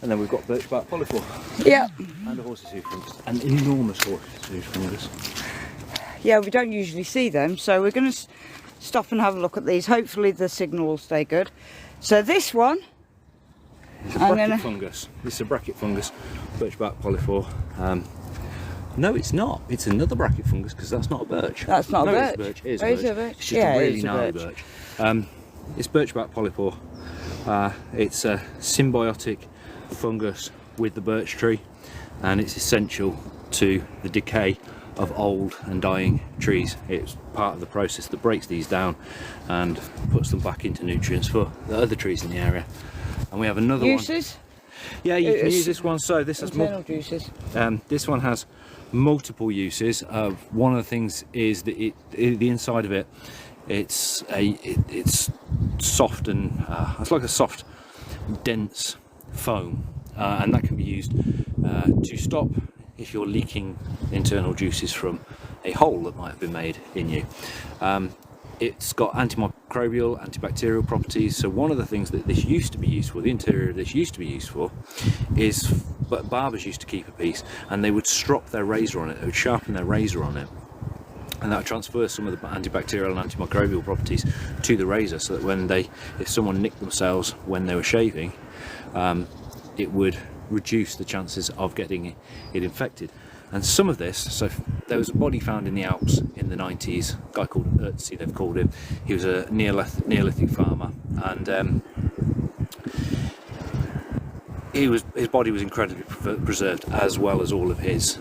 And then we've got Birch Polypore. Yeah. And a horse's hoof fungus. An enormous horse's hoof fungus. Yeah, we don't usually see them, so we're going to stop and have a look at these. Hopefully the signal will stay good. So this one... It's a bracket fungus. This is a bracket fungus, Birch Polypore. No, it's not. It's another bracket fungus because that's not a birch. That's not a birch. It's a birch. It is a birch. It's just a really gnarly birch. It's Birch Polypore. It's a symbiotic fungus with the birch tree, and it's essential to the decay of old and dying trees. It's part of the process that breaks these down and puts them back into nutrients for the other trees in the area. And we have another uses? Yeah, you can use this one. So this has multiple uses. This one has multiple uses. One of the things is that the inside of it, it's soft and it's like a soft, dense foam, and that can be used to stop if you're leaking internal juices from a hole that might have been made in you. It's got antimicrobial, antibacterial properties. So one of the things that this used to be used for, the interior of this used to be used for, is barbers used to keep a piece and they would strop their razor on it, they would sharpen their razor on it, and that would transfer some of the antibacterial and antimicrobial properties to the razor, so that if someone nicked themselves when they were shaving, it would reduce the chances of getting it infected. And some of this, so there was a body found in the Alps in the 90s, a guy called Ötzi, they've called him. He was a Neolithic farmer, and his body was incredibly preserved, as well as all of his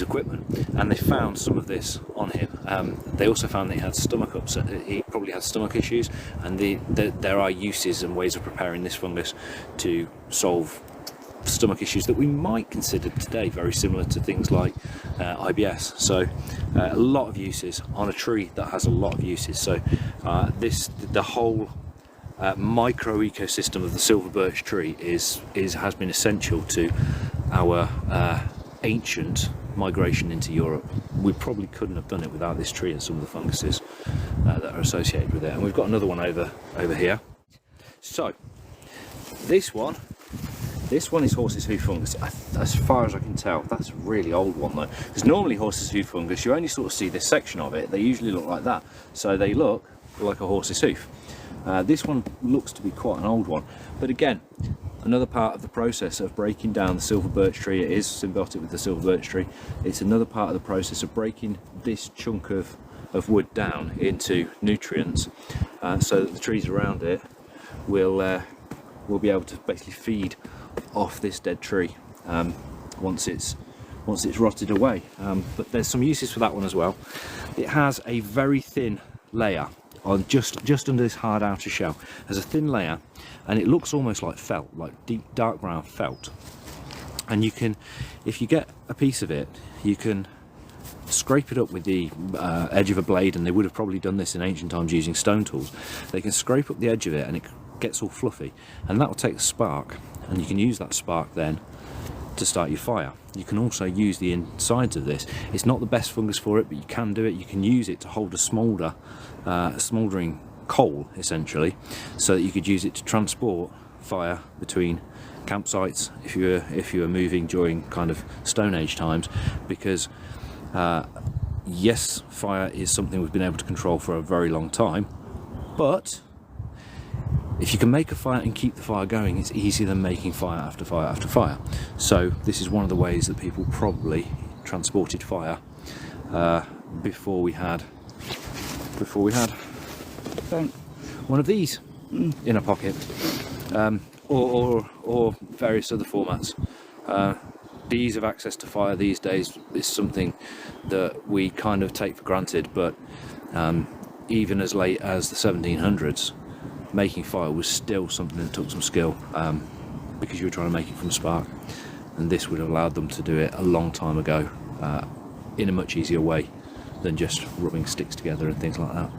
equipment. And they found some of this on him. They also found that he had stomach upset. He probably had stomach issues, and there are uses and ways of preparing this fungus to solve stomach issues that we might consider today very similar to things like IBS. So a lot of uses on a tree that has a lot of uses. So the whole micro ecosystem of the silver birch tree has been essential to our ancient migration into Europe. We probably couldn't have done it without this tree and some of the funguses that are associated with it. And we've got another one over here. So this one is horse's hoof fungus. As far as I can tell, that's a really old one though, because normally horse's hoof fungus, you only sort of see this section of it. They usually look like that, so they look like a horse's hoof. This one looks to be quite an old one, but again, another part of the process of breaking down the silver birch tree. It is symbiotic with the silver birch tree. It's another part of the process of breaking this chunk of wood down into nutrients, so that the trees around it will be able to basically feed off this dead tree once it's rotted away. But there's some uses for that one as well. It has a very thin layer on just under this hard outer shell. There's a thin layer, and it looks almost like felt, like deep dark brown felt. And you can, if you get a piece of it, you can scrape it up with the edge of a blade, and they would have probably done this in ancient times using stone tools. They can scrape up the edge of it and it gets all fluffy, and that will take the spark, and you can use that spark then to start your fire. You can also use the insides of this. It's not the best fungus for it, but you can do it. You can use it to hold a smouldering coal, essentially, so that you could use it to transport fire between campsites if you were moving during kind of Stone Age times, because yes, fire is something we've been able to control for a very long time, but if you can make a fire and keep the fire going, it's easier than making fire after fire after fire. So this is one of the ways that people probably transported fire before we had one of these in a pocket, or various other formats. The ease of access to fire these days is something that we kind of take for granted, but even as late as the 1700s, making fire was still something that took some skill, because you were trying to make it from spark, and this would have allowed them to do it a long time ago in a much easier way than just rubbing sticks together and things like that.